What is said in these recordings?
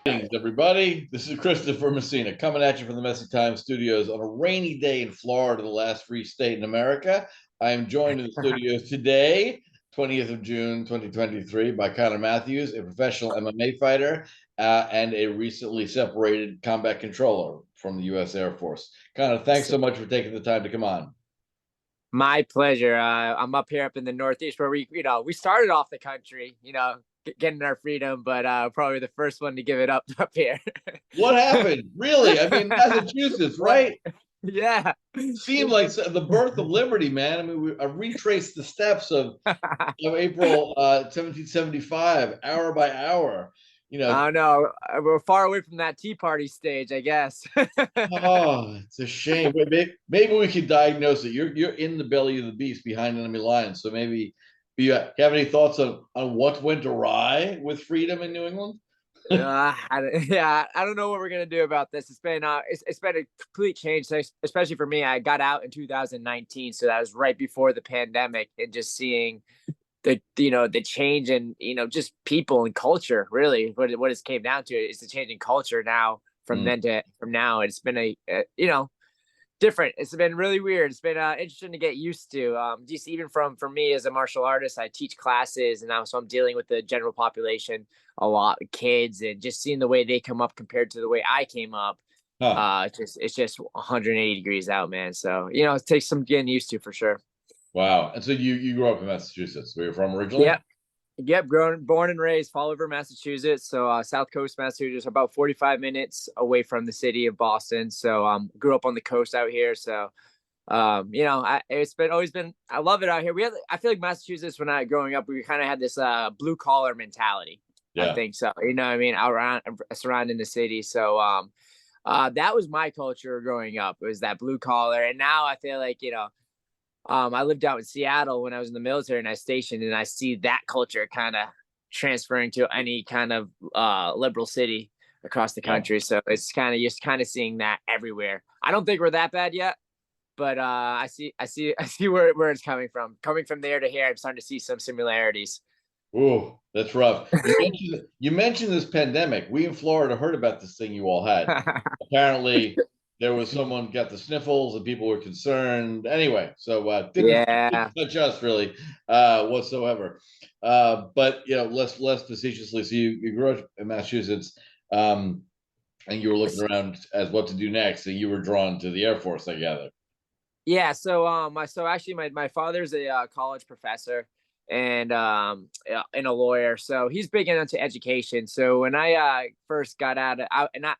Greetings, everybody. This is Christopher Messina coming at you from the Messy Time Studios on a rainy day in Florida, the last free state in America. I am joined in the studios today, 20th of June, 2023, by Connor Matthews, a professional MMA fighter and a recently separated combat controller from the U.S. Air Force. Connor, thanks so much for taking the time to come on. My pleasure. I'm up here up in the Northeast where we started off the country, getting our freedom, but probably the first one to give it up here. What happened? Really? I mean, Massachusetts, right? Yeah. Seemed like the birth of liberty, man. I mean, I retraced the steps of April 1775, hour by hour. I don't know. We're far away from that Tea Party stage, I guess. Oh, it's a shame. Maybe we could diagnose it. You're in the belly of the beast behind enemy lines. So maybe you have any thoughts on what went awry with freedom in New England? I don't know what we're gonna do about this. It's been a complete change, especially for me. I got out in 2019, so that was right before the pandemic, and just seeing the change in just people and culture. Really, what it's came down to is the change in culture now from then to from now. It's been a different. It's been really weird. It's been interesting to get used to. Just even for me as a martial artist, I teach classes, and now so I'm dealing with the general population a lot, kids, and just seeing the way they come up compared to the way I came up. Huh. It's just 180 degrees out, man. So it takes some getting used to for sure. Wow. And so you grew up in Massachusetts, where you're from originally? Yep. Yep, born and raised Fall River, Massachusetts. So South Coast, Massachusetts, about 45 minutes away from the city of Boston. So grew up on the coast out here. So always been I love it out here. I feel like Massachusetts when I growing up, we kind of had this blue collar mentality. I Yeah. think so. I mean, out around surrounding the city. So that was my culture growing up. It was that blue collar. And now I feel like, I lived out in Seattle when I was in the military and I stationed, and I see that culture kind of transferring to any kind of liberal city across the Yeah. country. So it's kind of seeing that everywhere. I don't think we're that bad yet, but I see where it's coming from. Coming from there to here, I'm starting to see some similarities. Ooh, that's rough. You mentioned this pandemic. We in Florida heard about this thing you all had. Apparently, there was someone got the sniffles and people were concerned. Anyway, so didn't Yeah. touch us really whatsoever. But less facetiously. So you grew up in Massachusetts, and you were looking around as what to do next, and you were drawn to the Air Force, I gather. Yeah, so actually my father's a college professor and a lawyer. So he's big into education. So when I first got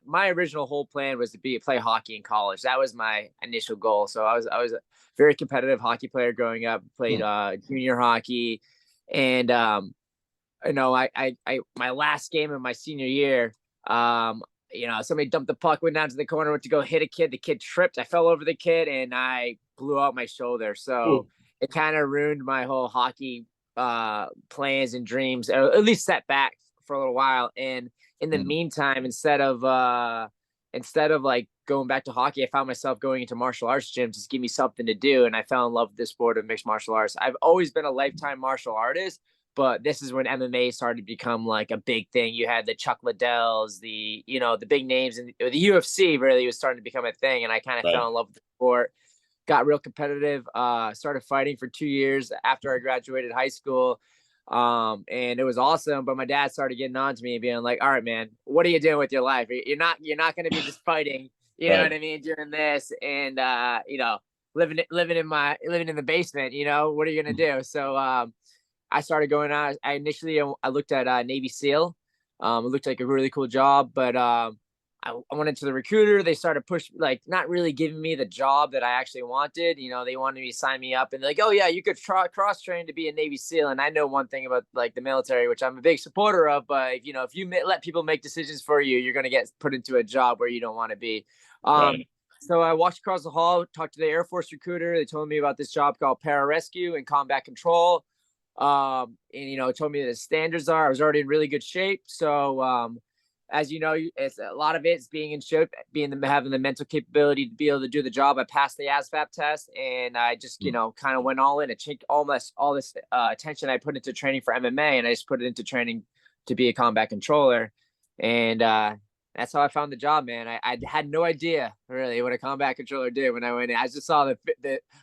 my original whole plan was to play hockey in college. That was my initial goal. So I was a very competitive hockey player growing up, played junior hockey, and I my last game of my senior year, somebody dumped the puck, went down to the corner, went to go hit a kid. The kid tripped. I fell over the kid and I blew out my shoulder. So Ooh. it kind of ruined my whole hockey plans and dreams, or at least set back for a little while. And in the meantime, instead of like going back to hockey, I found myself going into martial arts gyms to give me something to do. And I fell in love with the sport of mixed martial arts. I've always been a lifetime martial artist, but this is when MMA started to become like a big thing. You had the Chuck Liddells, the big names, and the UFC really was starting to become a thing. And I kind of fell Right. in love with the sport, got real competitive, started fighting for 2 years after I graduated high school. And it was awesome. But my dad started getting on to me and being like, all right, man, what are you doing with your life? You're not going to be just fighting, you know what Right. I mean? Doing this and, living in the basement, what are you going to do? So, I started going out. I looked at Navy SEAL. It looked like a really cool job, but I went into the recruiter. They started like not really giving me the job that I actually wanted. They wanted me to sign me up, and they're like, "Oh yeah, you could cross train to be a Navy SEAL." And I know one thing about like the military, which I'm a big supporter of, but if you let people make decisions for you, you're gonna get put into a job where you don't want to be. Um, Right. so I walked across the hall, talked to the Air Force recruiter. They told me about this job called pararescue and combat control. And told me the standards are. I was already in really good shape. So as you know, it's a lot of it's being in shape, having the mental capability to be able to do the job. I passed the ASVAB test, and I just kind of went all in. I checked almost all this attention I put into training for MMA, and I just put it into training to be a combat controller. And that's how I found the job, man. I had no idea really what a combat controller did when I went in. I just saw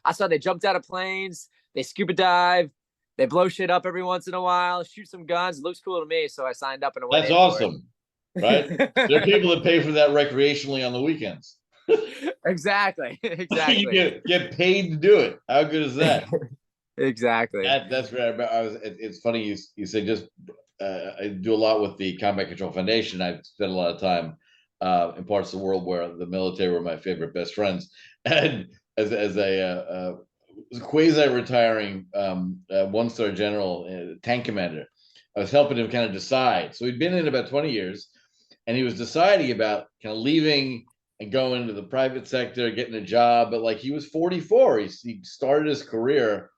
I saw they jumped out of planes, they scuba dive, they blow shit up every once in a while, shoot some guns. It looks cool to me, so I signed up and I went That's in for awesome, right? There are people that pay for that recreationally on the weekends. it. Exactly. You Exactly. get paid to do it. How good is that? Exactly. That's great. It's funny you say just I do a lot with the Combat Control Foundation. I've spent a lot of time in parts of the world where the military were my favorite best friends, and as a quasi-retiring one-star general, tank commander, I was helping him kind of decide. So he'd been in about 20 years, and he was deciding about kind of leaving and going into the private sector, getting a job. But like he was 44, he started his career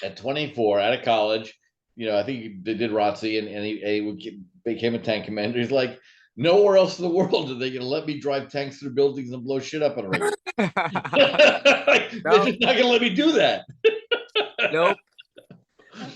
at 24 out of college. I think they did ROTC, and he became a tank commander. He's like, nowhere else in the world are they going to let me drive tanks through buildings and blow shit up on a regular. They're No, just not going to let me do that. nope.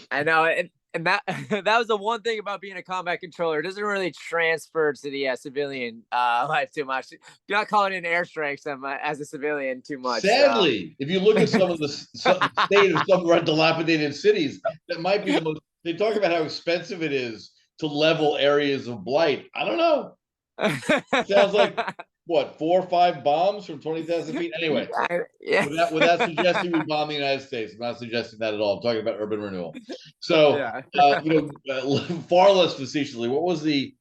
I know, and that that was the one thing about being a combat controller. It doesn't really transfer to the civilian life too much. You're not calling in airstrikes as a civilian too much. Sadly, if you look at some of the state of some of our dilapidated cities, that might be the most. They talk about how expensive it is to level areas of blight. I don't know. It sounds like what, 4 or 5 bombs from 20,000 feet. Anyway, yeah. without suggesting we bomb the United States, I'm not suggesting that at all. I'm talking about urban renewal. So, Yeah. far less facetiously, what was it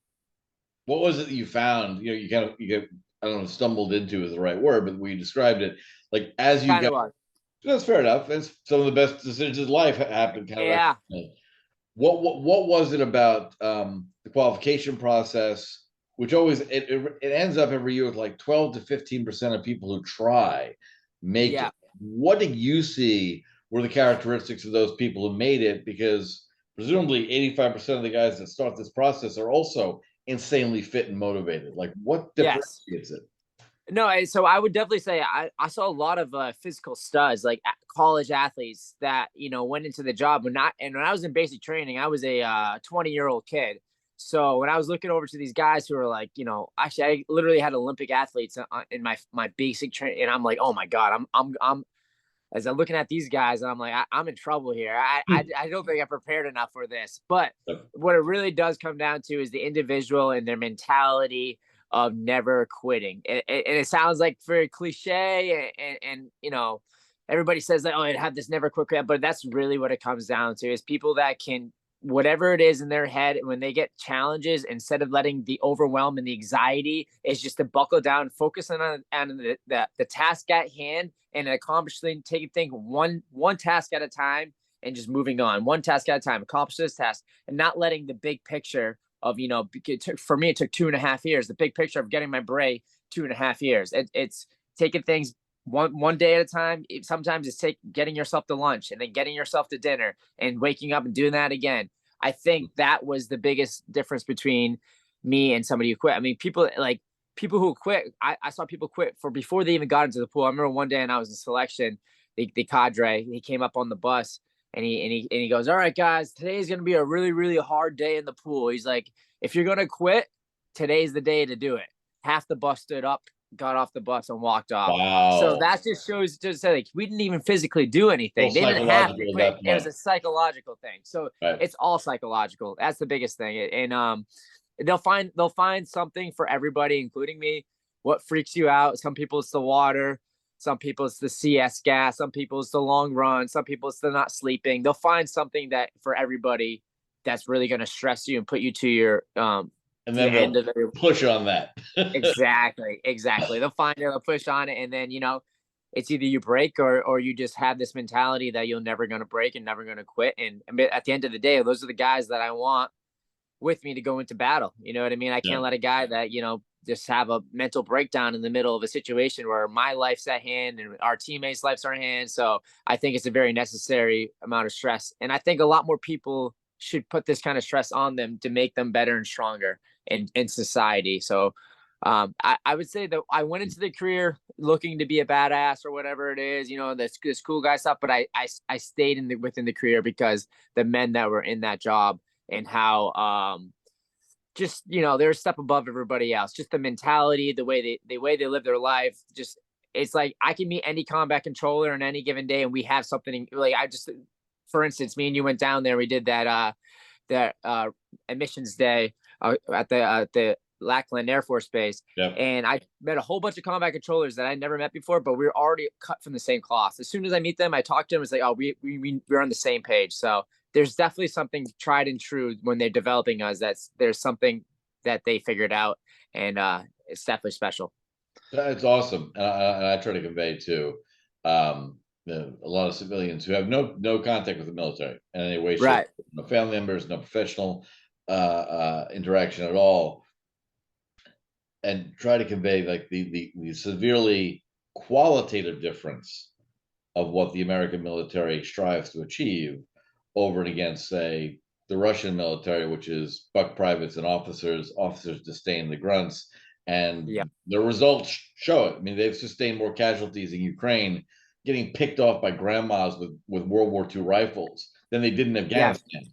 that you found? You kind of I don't know, stumbled into is the right word, but we described it like as you Kind of got. was. That's fair enough. That's some of the best decisions in life happen kind of Yeah. right. What was it about the qualification process, which always it ends up every year with like 12 to 15% of people who try make Yeah. it. What did you see were the characteristics of those people who made it? Because presumably 85% of the guys that start this process are also insanely fit and motivated. Like, what Yes. differentiates it? No, so I would definitely say I saw a lot of physical studs, like college athletes that went into the job when I was in basic training, I was a 20-year-old kid. So when I was looking over to these guys who were like, actually, I literally had Olympic athletes in my basic training, and I'm like, oh my god, I'm as I'm looking at these guys, and I'm like, I'm in trouble here. I don't think I'm prepared enough for this. But what it really does come down to is the individual and their mentality of never quitting. And it sounds like very cliche, and everybody says that, oh, it had this never quit, but that's really what it comes down to is people that can, whatever it is in their head, when they get challenges, instead of letting the overwhelm and the anxiety, is just to buckle down, focus on the task at hand, and accomplishing, taking things one task at a time, and just moving on one task at a time, accomplish this task, and not letting the big picture of, for me, it took 2.5 years. The big picture of getting my beret, 2.5 years. It's taking things one day at a time. Sometimes it's getting yourself to lunch, and then getting yourself to dinner, and waking up and doing that again. I think that was the biggest difference between me and somebody who quit. I mean, people who quit, I saw people quit before they even got into the pool. I remember one day, and I was in selection, the cadre, he came up on the bus, and he goes, all right, guys, today's going to be a really, really hard day in the pool. He's like, if you're going to quit, today's the day to do it. Half the bus stood up, got off the bus, and walked off. So Wow. that just shows, just like, we didn't even physically do anything. Well, They didn't have to psychological at quit. that It was point. a psychological thing. So Right. it's all psychological. That's the biggest thing. And they'll find something for everybody, including me. What freaks you out? Some people it's the water. Some people it's the CS gas. Some people it's the long run. Some people it's the not sleeping. They'll find something that for everybody that's really going to stress you and put you to your And to then the end of they'll it. push on that. Exactly. They'll find it, they'll push on it, and then it's either you break, or you just have this mentality that you're never going to break and never going to quit. And at the end of the day, those are the guys that I want with me to go into battle. You know what I mean? I can't let a guy that just have a mental breakdown in the middle of a situation where my life's at hand and our teammates' lives are at hand. So I think it's a very necessary amount of stress, and I think a lot more people should put this kind of stress on them to make them better and stronger in society. So I would say that I went into the career looking to be a badass or whatever it is, this cool guy stuff. But I stayed within the career because the men that were in that job, and how just, they're a step above everybody else. Just the mentality, the way they live their life. Just, it's like I can meet any combat controller on any given day, and we have something like for instance, me and you went down there. We did that emissions day at the Lackland Air Force Base. Yep. And I met a whole bunch of combat controllers that I never met before, but we were already cut from the same cloth. As soon as I meet them, I talk to them. It's like, oh, we're on the same page. So there's definitely something tried and true when they're developing us. There's something that they figured out, and it's definitely special. That's awesome, and I try to convey to a lot of civilians who have no contact with the military in any way, shape, Right. no family members, no professional interaction at all, and try to convey like the severely qualitative difference of what the American military strives to achieve over and against, say, the Russian military, which is buck privates and officers. Officers disdain the grunts, and Yeah. the results show it. I mean, they've sustained more casualties in Ukraine getting picked off by grandmas with World War II rifles than they did in Afghanistan.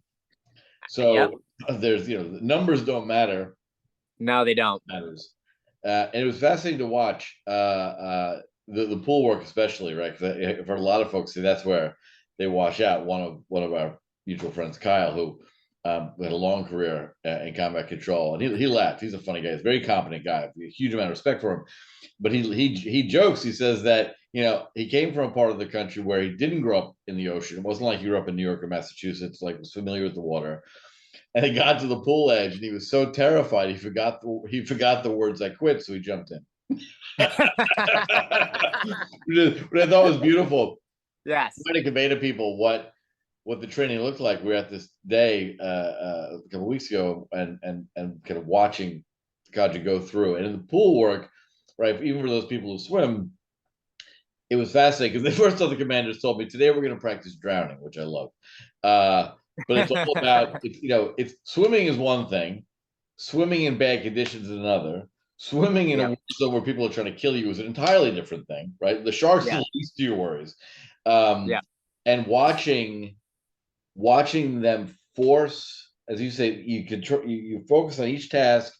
So there's, the numbers don't matter. No, they don't. It matters. And it was fascinating to watch the pool work, especially, right? Because for a lot of folks, see, that's where they wash out. One of our mutual friends, Kyle, who had a long career in combat control, and he laughed. He's a funny guy. He's a very competent guy. A huge amount of respect for him. But he jokes. He says that he came from a part of the country where he didn't grow up in the ocean. It wasn't like he grew up in New York or Massachusetts. Like, was familiar with the water. And he got to the pool edge, and he was so terrified he forgot the words "I quit," so he jumped in. Which I thought was beautiful. Yes. Trying to convey to people what the training looked like. We were at this day a couple of weeks ago, and kind of watching Kaja go through. And in the pool work, right, even for those people who swim, it was fascinating because the first other commanders told me, today we're going to practice drowning, which I love. But it's all about, it's swimming is one thing, swimming in bad conditions is another. Swimming in a zone where people are trying to kill you is an entirely different thing, right? The sharks are the least of your worries. And watching them force, as you say, you focus on each task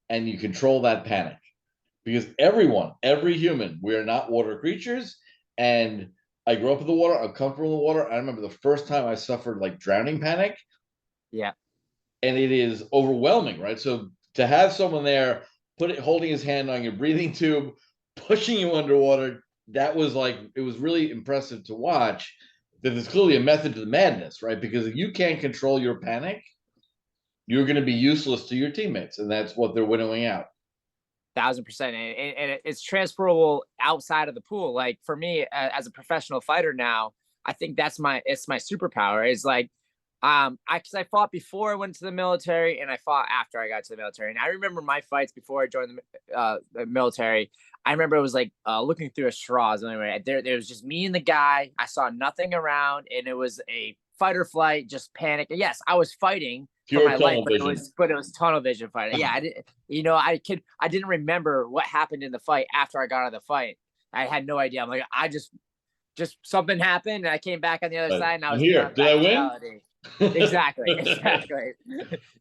and you control that panic. Because every human, we are not water creatures. And I grew up in the water. I'm comfortable in the water. I remember the first time I suffered like drowning panic. Yeah. And it is overwhelming, right? So to have someone there holding his hand on your breathing tube, pushing you underwater, it was really impressive to watch. That there's clearly a method to the madness, right? Because if you can't control your panic, you're going to be useless to your teammates. And that's what they're winnowing out. 1,000%. And it's transferable outside of the pool. Like for me, as a professional fighter now, I think it's my superpower. Is like, because I fought before I went to the military, and I fought after I got to the military. And I remember my fights before I joined the military. I remember it was like looking through a straw. Anyway, there was just me and the guy. I saw nothing around, and it was a fight or flight, just panic. And yes, I was fighting for my life, but it was tunnel vision fighting. Yeah, I didn't remember what happened in the fight after I got out of the fight. I had no idea. I'm like, I just something happened, and I came back on the other side, and I was here. Did I win? Reality. Exactly.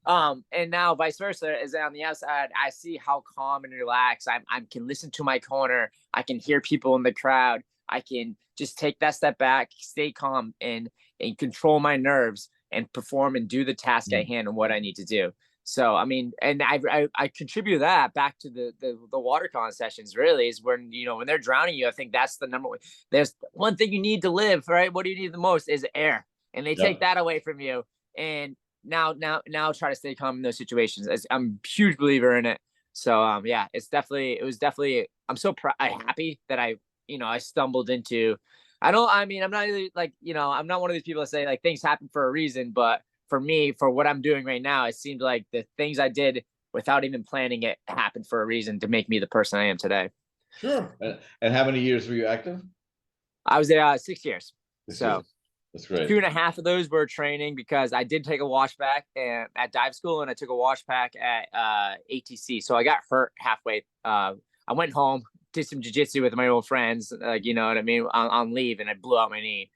And now vice versa is on the outside. I see how calm and relaxed I can listen to my corner. I can hear people in the crowd. I can just take that step back, stay calm, and control my nerves and perform and do the task at hand and what I need to do. So, I mean, and I contribute that back to the WaterCon sessions. Really, is when when they're drowning you. I think that's the number one. There's one thing you need to live, right? What do you need the most is air. And they take that away from you. And now try to stay calm in those situations. I'm a huge believer in it. So it was definitely, I'm so happy that I stumbled into, I'm not really like, I'm not one of these people that say like things happen for a reason, but for me, for what I'm doing right now, it seemed like the things I did without even planning it happened for a reason to make me the person I am today. Sure. And how many years were you active? I was there 6 years. So that's great. 2.5 of those were training, because I did take a washback at dive school, and I took a washback at ATC. So I got hurt halfway. I went home, did some jiu-jitsu with my old friends, you know what I mean, on leave, and I blew out my knee,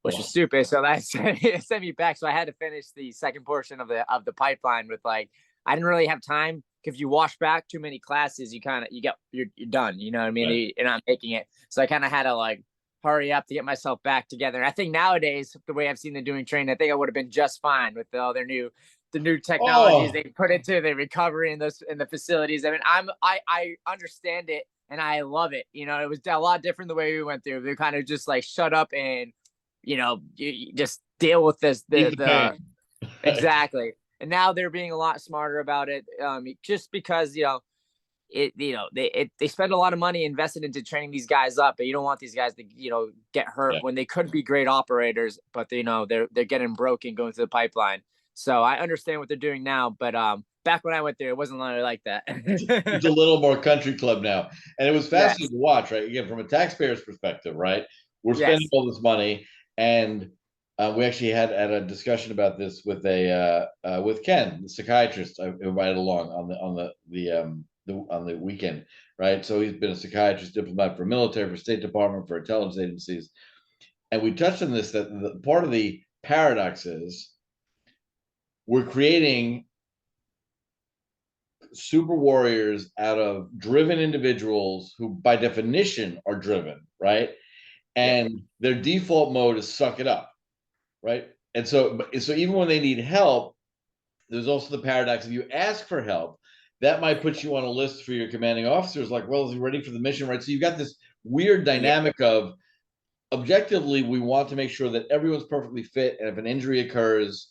which was stupid. So that sent me back. So I had to finish the second portion of the pipeline with like I didn't really have time. If you wash back too many classes, you're done. You know what I mean? Right. You're not making it. So I kind of had to like hurry up to get myself back together. And I think nowadays, the way I've seen them doing training, I think I would have been just fine with all the new technologies Oh, they put into the recovery in the facilities. I mean, I understand it and I love it. You know, it was a lot different the way we went through. They kind of just like shut up and you just deal with this eat the pain. exactly. And now they're being a lot smarter about it, just because they spend a lot of money invested into training these guys up, but you don't want these guys to get hurt Yeah. when they could be great operators, but they're getting broken going through the pipeline. So I understand what they're doing now, but back when I went there, it wasn't like that. It's a little more country club now, and it was Yes. fascinating to watch. Right, again, from a taxpayer's perspective, right? We're spending Yes. all this money, and we actually had a discussion about this with with Ken, the psychiatrist I invited along on the weekend, right? So he's been a psychiatrist, diplomat for military, for State Department, for intelligence agencies, and we touched on this that part of the paradox is we're creating super warriors out of driven individuals who by definition are driven, right? Yeah. And their default mode is suck it up, right? And so even when they need help, there's also the paradox: if you ask for help, that might put you on a list for your commanding officers, like, well, is he ready for the mission, right? So you've got this weird Yeah. dynamic of objectively we want to make sure that everyone's perfectly fit, and if an injury occurs,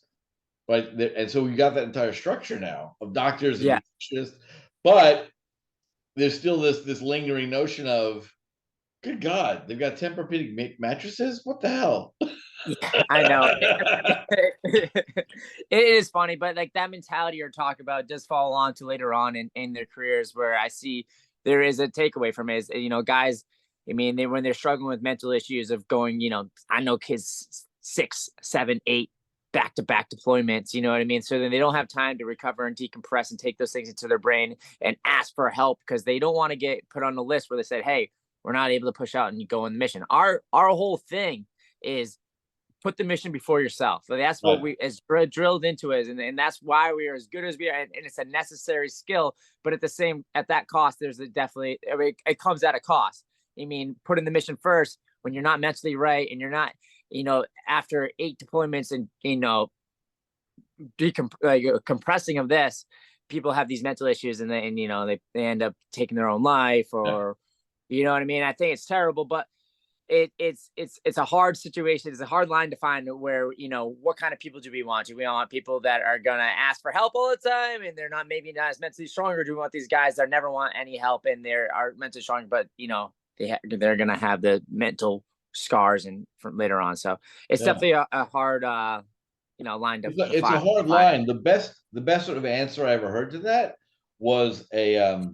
right? And so we got that entire structure now of doctors and Yeah. nutritionists, but there's still this lingering notion of, good God, they've got Tempur-Pedic mattresses. What the hell? Yeah, I know. It is funny, but like that mentality you're talking about does fall on to later on in their careers, where I see there is a takeaway from it is, guys, I mean, when they're struggling with mental issues of going, I know kids 6, 7, 8 back-to-back deployments, you know what I mean? So then they don't have time to recover and decompress and take those things into their brain and ask for help because they don't want to get put on the list where they said, hey, we're not able to push out and you go on the mission. Our whole thing is put the mission before yourself. So that's what we as drilled into us, and that's why we are as good as we are. And it's a necessary skill, but at that cost, there's definitely it comes at a cost. I mean, putting the mission first when you're not mentally right and you're not, after 8 deployments and compressing of this, people have these mental issues and they end up taking their own life or, you know what I mean? I think it's terrible, but it's a hard situation. It's a hard line to find where, what kind of people do we want? Do we want people that are going to ask for help all the time and they're maybe not as mentally strong, or do we want these guys that never want any help and are mentally strong, but they're going to have the mental scars and from later on. So it's definitely a hard, line to it's a hard line. The best sort of answer I ever heard to that was a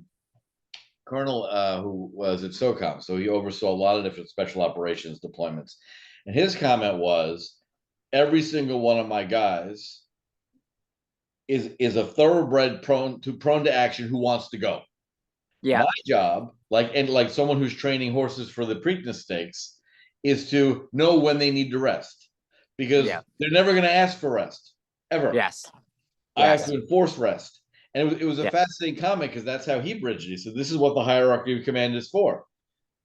colonel who was at SOCOM. So he oversaw a lot of different special operations deployments. And his comment was, every single one of my guys is a thoroughbred prone to action who wants to go. Yeah. My job, like someone who's training horses for the Preakness Stakes, is to know when they need to rest, because they're never going to ask for rest ever. Yes. I have to enforce rest. And it was a fascinating comment because that's how he bridged it. He said, this is what the hierarchy of command is for.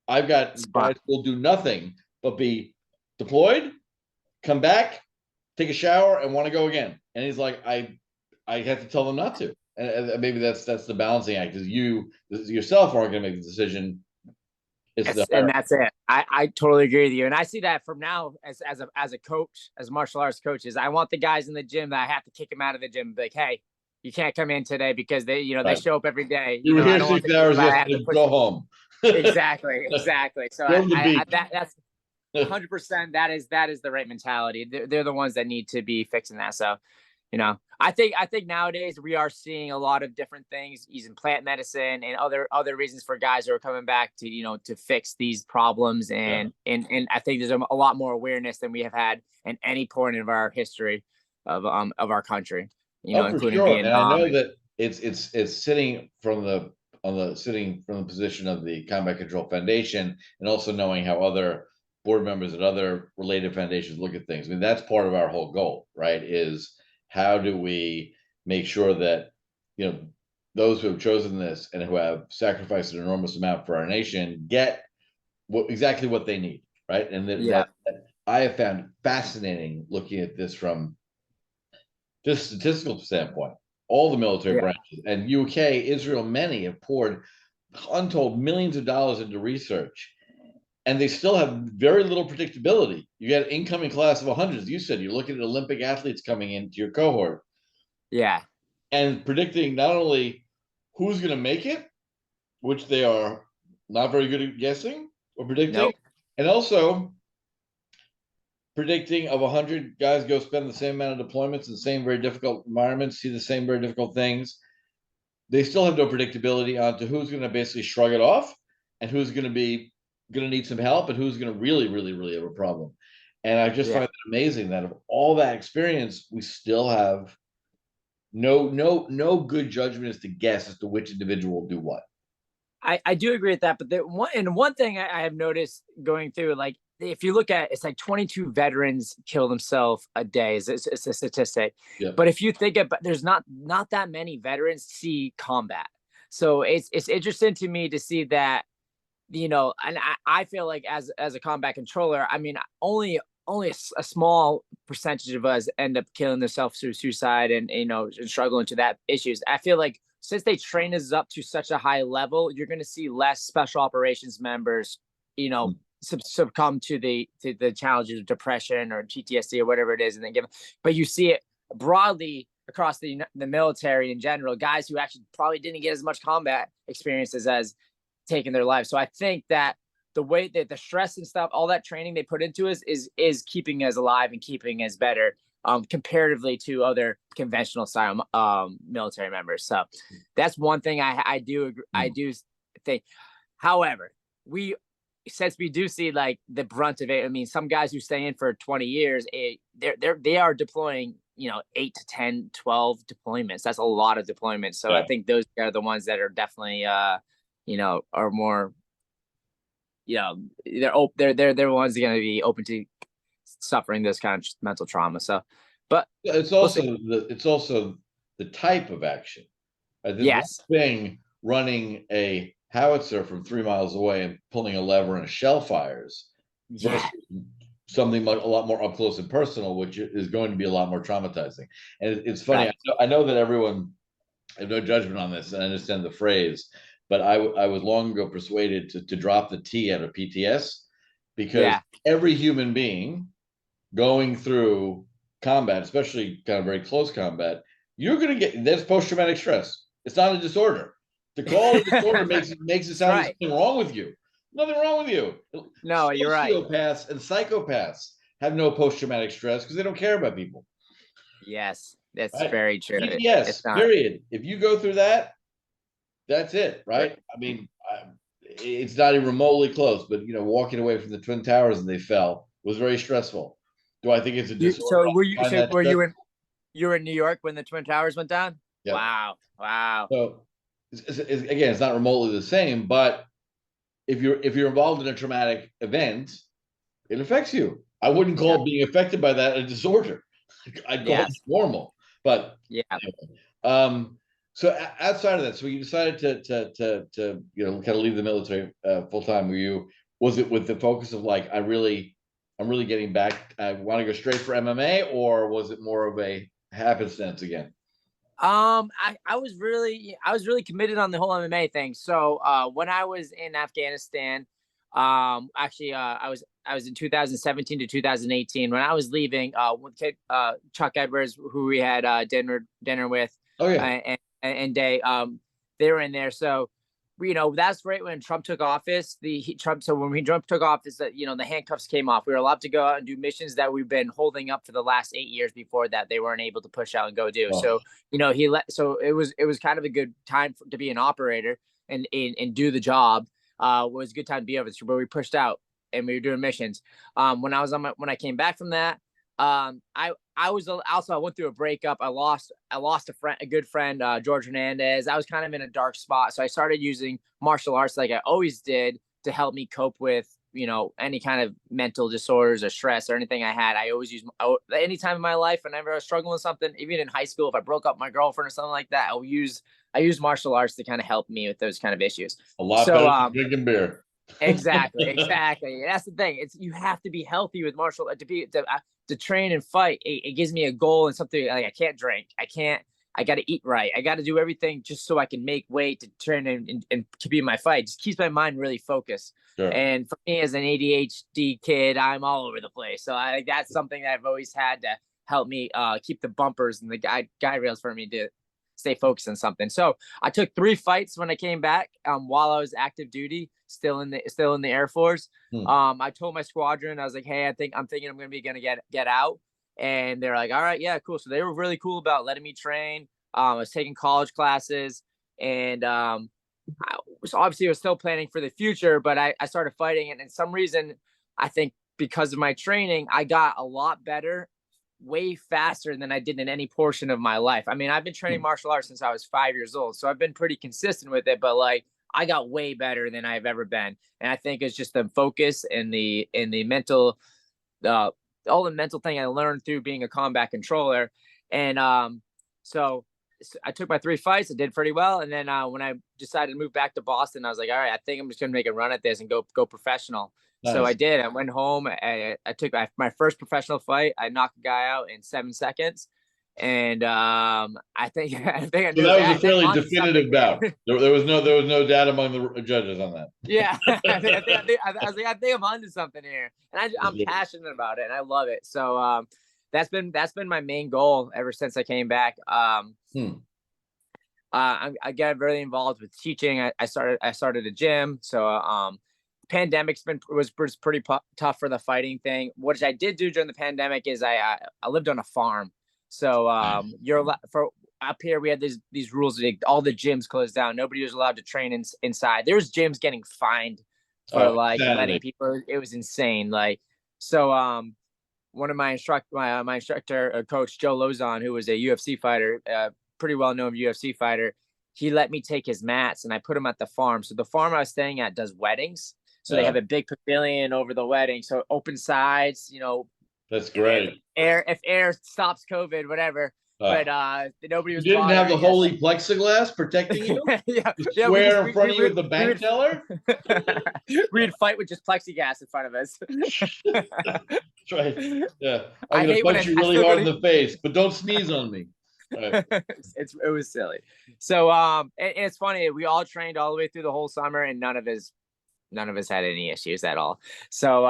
I've got guys who will do nothing but be deployed, come back, take a shower, and want to go again. And he's like, I have to tell them not to. And maybe that's the balancing act, because you yourself aren't going to make the decision. And that's it. I totally agree with you. And I see that from now as a coach, as martial arts coaches. I want the guys in the gym that I have to kick them out of the gym and be like, hey, you can't come in today because they show up every day. You were here 6 hours yesterday, go home. Exactly. So that's 100%. That is the right mentality. They're the ones that need to be fixing that. So, I think nowadays we are seeing a lot of different things using plant medicine and other reasons for guys who are coming back to, to fix these problems. And I think there's a lot more awareness than we have had in any point of our history of our country, including Vietnam. And I know that it's sitting from the position of the Combat Control Foundation, and also knowing how other board members and other related foundations look at things. I mean, that's part of our whole goal, right? Is how do we make sure that those who have chosen this and who have sacrificed an enormous amount for our nation get exactly what they need, right? And Yeah. that I have found fascinating looking at this from just statistical standpoint. All the military Yeah. branches and UK, Israel, many have poured untold millions of dollars into research, and they still have very little predictability. You get an incoming class of 100, as you said. You're looking at Olympic athletes coming into your cohort Yeah. and predicting not only who's going to make it, which they are not very good at guessing or predicting, Nope. and also predicting of 100 guys go spend the same amount of deployments in the same very difficult environments, see the same very difficult things. They still have no predictability onto who's going to basically shrug it off and who's going to need some help and who's going to really, really, really have a problem. And I just Yeah. find it amazing that of all that experience, we still have no good judgment as to guess as to which individual will do what. I do agree with that, but one thing I have noticed going through, like if you look at it's like 22 veterans kill themselves a day is it's a statistic. Yeah. But if you think about, there's not that many veterans see combat, so it's interesting to me to see that, and I feel like as a combat controller, I mean, only a small percentage of us end up killing themselves through suicide and and struggling to that issues. I feel like since they train us up to such a high level, you're going to see less special operations members, succumb to the challenges of depression or PTSD or whatever it is, and then but you see it broadly across the military in general, guys who actually probably didn't get as much combat experiences as taking their lives. So I think that the way that the stress and stuff, all that training they put into us is keeping us alive and keeping us better, comparatively to other conventional style military members. So that's one thing I do think. However, since we do see like the brunt of it, I mean, some guys who stay in for 20 years, they are deploying 8 to 10, 12 deployments. That's a lot of deployments. So I think those are the ones that are definitely are more, they're the ones that are going to be open to suffering this kind of mental trauma. So, but it's also the type of action. There's yes, one thing running a howitzer from 3 miles away and pulling a lever and a shell fires versus something a lot more up close and personal, which is going to be a lot more traumatizing. And it's funny. Right. I know that everyone, I have no judgment on this, and I understand the phrase, but I was long ago persuaded to drop the T out of PTS, because every human being going through combat, especially kind of very close combat, you're going to get, that's post-traumatic stress. It's not a disorder. To call it a disorder makes it sound like something wrong with you. Nothing wrong with you. No, you're right. Sociopaths and psychopaths have no post-traumatic stress because they don't care about people. Yes, that's very true. Yes, period. If you go through that, that's it, right? I mean, it's not even remotely close, but walking away from the Twin Towers and they fell was very stressful. Do I think it's a disorder? So were you were in New York when the Twin Towers went down? Yep. Wow. So again, it's not remotely the same, but if you're involved in a traumatic event, it affects you. I wouldn't call being affected by that a disorder. I'd call it normal. But anyway. So outside of that, so you decided to kind of leave the military full time. Was it with the focus of like I'm really getting back, I want to go straight for MMA, or was it more of a happenstance again? I was really committed on the whole MMA thing. So when I was in Afghanistan, actually I was in 2017 to 2018 when I was leaving with Chuck Edwards, who we had dinner with. Oh yeah. And they were in there. So that's right when Trump took office. So when Trump took office, the handcuffs came off. We were allowed to go out and do missions that we've been holding up for the last 8 years before that they weren't able to push out and go do. So so it was kind of a good time to be an operator and do the job. It was a good time to be over there, but we pushed out and we were doing missions. When I came back from that, I went through a breakup. I lost a good friend, George Hernandez. I was kind of in a dark spot. So I started using martial arts like I always did to help me cope with, any kind of mental disorders or stress or anything I had, I always use any time in my life, whenever I was struggling with something, even in high school, if I broke up with my girlfriend or something like that, I use martial arts to kind of help me with those kind of issues. A lot better than drinking beer. Exactly. That's the thing. You have to be healthy with martial to train and fight. It gives me a goal and something like I can't drink. I got to eat right. I got to do everything just so I can make weight to train and compete in my fight. It just keeps my mind really focused. Sure. And for me as an ADHD kid, I'm all over the place. So that's something that I've always had to help me keep the bumpers and the guide rails for me to stay focused on something. So I took 3 fights when I came back while I was active duty, still in the Air Force. I told my squadron, I was like, hey, I'm thinking I'm going to be going to get out. And they're like, all right, yeah, cool. So they were really cool about letting me train. I was taking college classes, and I was still planning for the future, but I started fighting. And in some reason, I think because of my training, I got a lot better way faster than I did in any portion of my life. I mean, I've been training martial arts since I was 5 years old, so I've been pretty consistent with it, but like I got way better than I've ever been. And I think it's just the focus and the mental, all the mental thing I learned through being a combat controller. And so I took my 3 fights. I did pretty well. And then when I decided to move back to Boston, I was like, all right, I think I'm just going to make a run at this and go professional. Nice. So I did. I went home. I took my first professional fight. I knocked a guy out in 7 seconds. And I think I knew so that was a fairly definitive bout. There was no doubt among the judges on that. Yeah, I think I'm onto something here, and I'm passionate about it, and I love it. So that's been my main goal ever since I came back. I got very involved with teaching. I started a gym. So pandemic's was pretty tough for the fighting thing. What I did do during the pandemic is I lived on a farm. So you're for up here. We had these rules that all the gyms closed down. Nobody was allowed to train inside. There was gyms getting fined for letting people. It was insane. Like so. One of my instructor, coach Joe Lozon, who was a UFC fighter, pretty well known UFC fighter, he let me take his mats and I put them at the farm. So the farm I was staying at does weddings. So they have a big pavilion over the wedding. So open sides, That's great. If air stops COVID, whatever. But nobody was. You didn't have the holy plexiglass protecting you. Square in front of you with the bank teller. We'd fight with just plexiglass in front of us. That's right. Yeah, I'm gonna punch you really hard in the face, but don't sneeze on me. Right. It was silly. So and it's funny. We all trained all the way through the whole summer, and none of us had any issues at all. So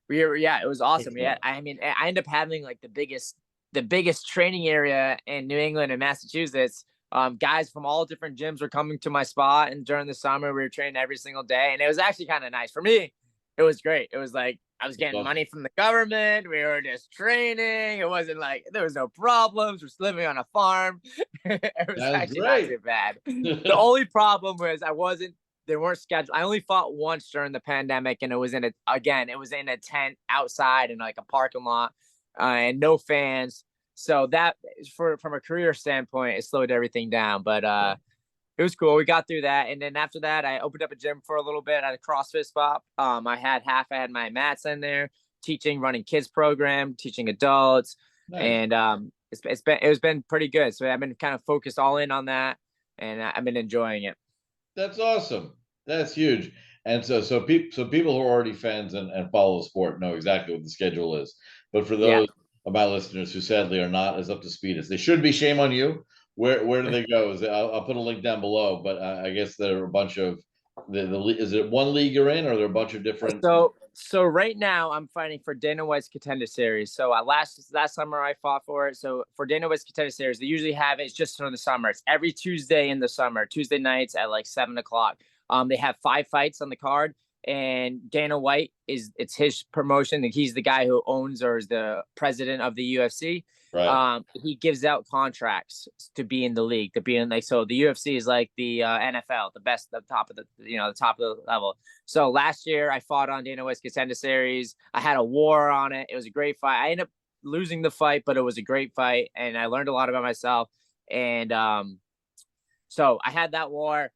it was awesome. Yeah, I mean, I ended up having like the biggest training area in New England and Massachusetts. Guys from all different gyms were coming to my spot, and during the summer we were training every single day, and it was actually kind of nice for me. It was great. It was like I was getting money from the government. We were just training. It wasn't like there was no problems. We're living on a farm. It was actually not too bad. The only problem was they weren't scheduled. I only fought once during the pandemic, and it was in a tent outside in like a parking lot. And no fans. So that from a career standpoint, it slowed everything down, but it was cool. We got through that. And then after that, I opened up a gym for a little bit at a CrossFit spot. I had my mats in there, running kids program, teaching adults. Nice. And it's been pretty good. So I've been kind of focused all in on that, and I've been enjoying it. That's awesome. That's huge. And so people who are already fans and follow the sport know exactly what the schedule is. But for those of my listeners who sadly are not as up to speed as they should be, shame on you. Where do they go? I'll put a link down below. But I guess there are a bunch of is it one league you're in, or are there a bunch of different? So right now I'm fighting for Dana White's Contender Series. So last summer I fought for it. So for Dana White's Contender Series, they usually have it's just for the summer. It's every Tuesday in the summer, Tuesday nights at like 7:00. They have 5 fights on the card, and Dana White it's his promotion, and he's the guy who owns or is the president of the UFC. Right. He gives out contracts to be in the league, to be in so the UFC is like the NFL, the top of the level. So last year I fought on Dana White's Contender Series. I had a war on it. It was a great fight. I ended up losing the fight, but it was a great fight, and I learned a lot about myself. And so I had that war.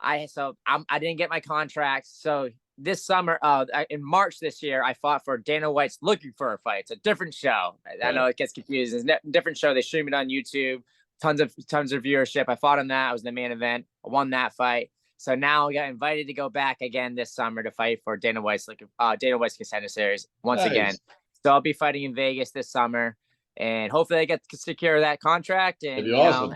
I didn't get my contracts, so this summer, in March this year, I fought for Dana White's Looking for a Fight. It's a different show. I know it gets confused. It's a different show. They stream it on YouTube. Tons of viewership. I fought on that. I was in the main event. I won that fight. So now I got invited to go back again this summer to fight for Dana White's Contender Series once again. So I'll be fighting in Vegas this summer, and hopefully I get to secure that contract. And you know,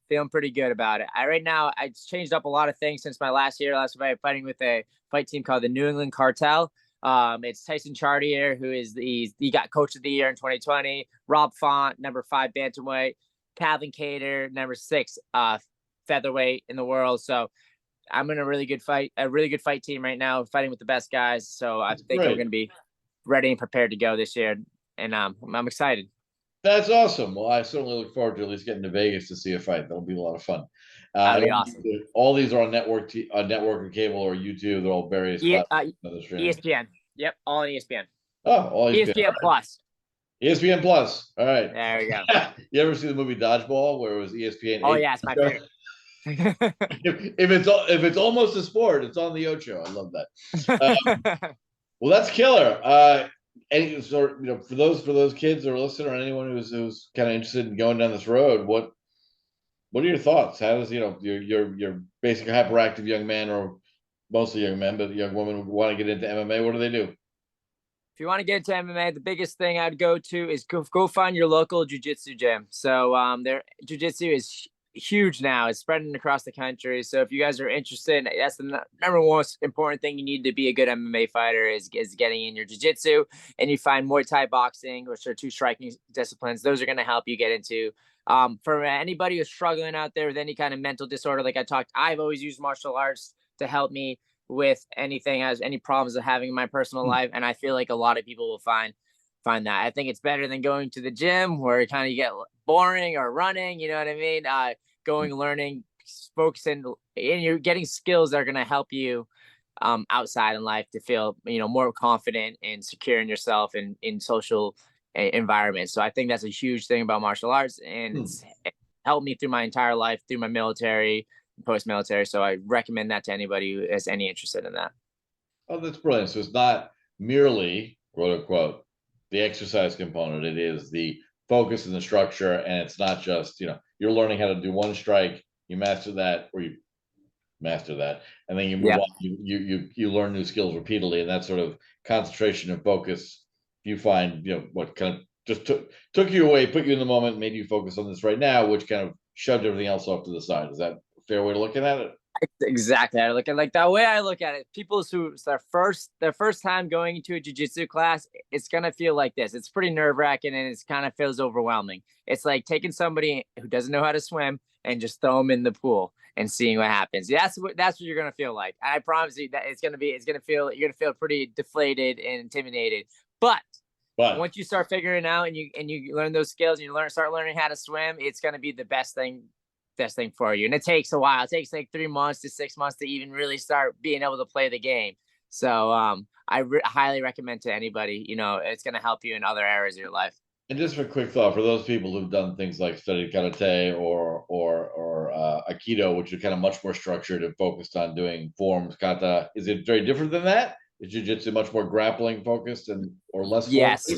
feeling pretty good about it. Right now, I changed up a lot of things since my last fight, fighting with a fight team called the New England Cartel. It's Tyson Chartier, who is he got Coach of the Year in 2020. Rob Font, number 5 bantamweight. Calvin Cater, number 6 featherweight in the world. So I'm in a really good fight team right now, fighting with the best guys. So I think we're going to be ready and prepared to go this year, and I'm excited. That's awesome. Well, I certainly look forward to at least getting to Vegas to see a fight. That'll be a lot of fun. That'll be awesome. All these are on network or cable or YouTube. They're all various platforms. ESPN. Yep, all on ESPN. Oh, all ESPN Plus. ESPN Plus. All right. There we go. You ever see the movie Dodgeball, where it was ESPN? Oh yeah, it's my favorite. if it's almost a sport, it's on the Ocho. I love that. Well, that's killer. Any sort, for those kids or listening, or anyone who's kind of interested in going down this road, what are your thoughts? How does your basic hyperactive young man, or mostly young men, but young women who want to get into MMA? What do they do? If you want to get into MMA, the biggest thing I'd go to is go find your local jiu-jitsu gym. So their jiu-jitsu is huge now. It's spreading across the country. So if you guys are interested, that's the number one most important thing you need to be a good MMA fighter is getting in your jiu-jitsu. And you find Muay Thai boxing, which are 2 striking disciplines. Those are going to help you get into. For anybody who's struggling out there with any kind of mental disorder, like I've always used martial arts to help me with anything, as any problems of having in my personal life. And I feel like a lot of people will find that. I think it's better than going to the gym where you get boring, or running, you know what I mean? Learning, focusing, and you're getting skills that are going to help you outside in life to feel, more confident and secure in yourself and in social environments. So I think that's a huge thing about martial arts, and it's helped me through my entire life, through my military, post-military. So I recommend that to anybody who has any interest in that. Oh, that's brilliant. So it's not merely, quote unquote, the exercise component. It is the focus and the structure, and it's not just, you're learning how to do one strike, you master that, or you master that, and then you move on. You learn new skills repeatedly, and that sort of concentration and focus, you find, what kind of just took you away, put you in the moment, made you focus on this right now, which kind of shoved everything else off to the side. Is that a fair way of looking at it? Exactly. I look at the way I look at it. People who their first time going into a jiu-jitsu class, it's gonna feel like this. It's pretty nerve-wracking, and it's kind of feels overwhelming. It's like taking somebody who doesn't know how to swim and just throw them in the pool and seeing what happens. That's what you're gonna feel like. I promise you that you're gonna feel pretty deflated and intimidated. But once you start figuring out and you learn those skills, and you start learning how to swim, it's gonna be the best thing for you. And it takes a while. It takes like 3 months to 6 months to even really start being able to play the game. So I highly recommend to anybody, it's going to help you in other areas of your life. And just for a quick thought, for those people who've done things like studied karate or aikido, which are kind of much more structured and focused on doing forms, kata, is it very different than that? Is jiu-jitsu much more grappling focused or less? Yes.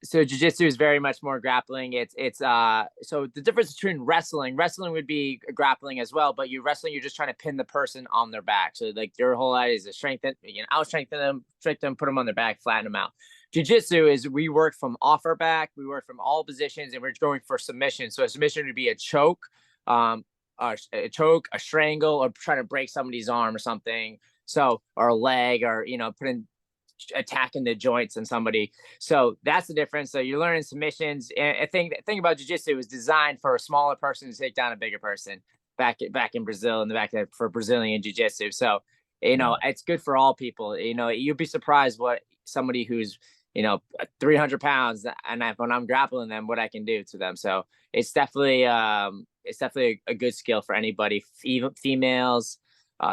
So jiu-jitsu is very much more grappling. It's so the difference between wrestling would be grappling as well, but you're just trying to pin the person on their back. So like your whole idea is to strengthen, out strengthen them, put them on their back, flatten them out. Jiu-jitsu is we work from off our back, we work from all positions, and we're going for submission. So a submission would be a choke, a strangle, or trying to break somebody's arm or something. So, or a leg, or attacking the joints on somebody. So that's the difference. So you're learning submissions. And I think the thing about jiu-jitsu is designed for a smaller person to take down a bigger person back in Brazil, for Brazilian jiu-jitsu. So, it's good for all people. You'd be surprised what somebody who's, 300 pounds, and when I'm grappling them, what I can do to them. So it's definitely a good skill for anybody, females,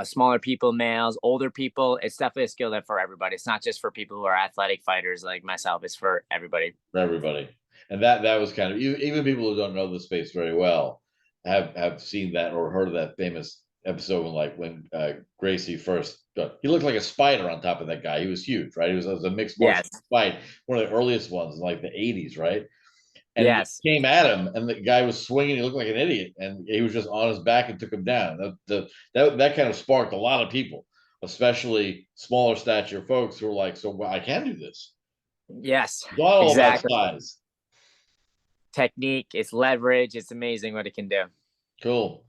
smaller people, males, older people. It's definitely a skill for everybody. It's not just for people who are athletic fighters like myself. It's for everybody. For everybody. And that was kind of, even people who don't know the space very well have seen that or heard of that famous episode when Gracie first he looked like a spider on top of that guy. He was huge, right? He was a mixed martial Yes. fight, one of the earliest ones in like the 80s, right? And he Yes. came at him, and the guy was swinging. He looked like an idiot, and he was just on his back and took him down. That kind of sparked a lot of people, especially smaller stature folks who were like, "So well, I can do this." Yes. It's not all about Exactly. size. Technique, it's leverage. It's amazing what it can do. Cool.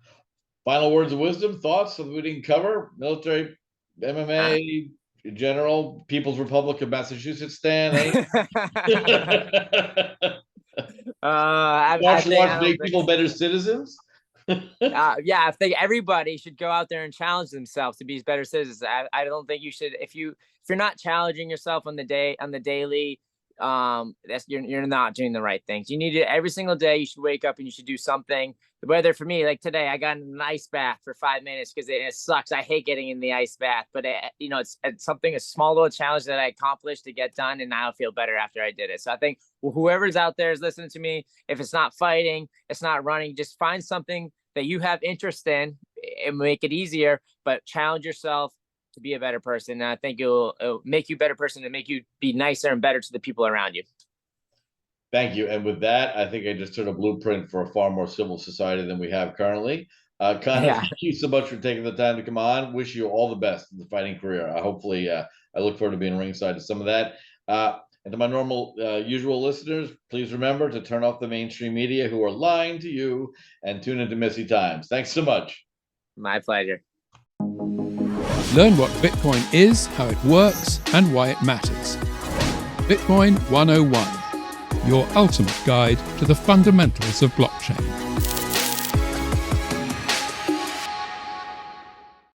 Final words of wisdom, thoughts that we didn't cover? Military, MMA, general, People's Republic of Massachusetts stand. Martial arts make people better citizens. Yeah, I think everybody should go out there and challenge themselves to be better citizens. I don't think you should if you're not challenging yourself on the daily, that's you're not doing the right things. You need to every single day. You should wake up and you should do something. Whether for me, like today, I got in an ice bath for 5 minutes because it sucks. I hate getting in the ice bath, but it's something a small little challenge that I accomplished to get done, and now I feel better after I did it. So I think whoever's out there is listening to me. If it's not fighting, it's not running, just find something that you have interest in and make it easier, but challenge yourself to be a better person. And I think it'll make you a better person and make you be nicer and better to the people around you. Thank you. And with that, I think I just turned a blueprint for a far more civil society than we have currently. Connor, thank you so much for taking the time to come on. Wish you all the best in the fighting career. Hopefully, I look forward to being ringside to some of that. And to my normal, usual listeners, please remember to turn off the mainstream media who are lying to you and tune into Messy Times. Thanks so much. My pleasure. Learn what Bitcoin is, how it works, and why it matters. Bitcoin 101, your ultimate guide to the fundamentals of blockchain.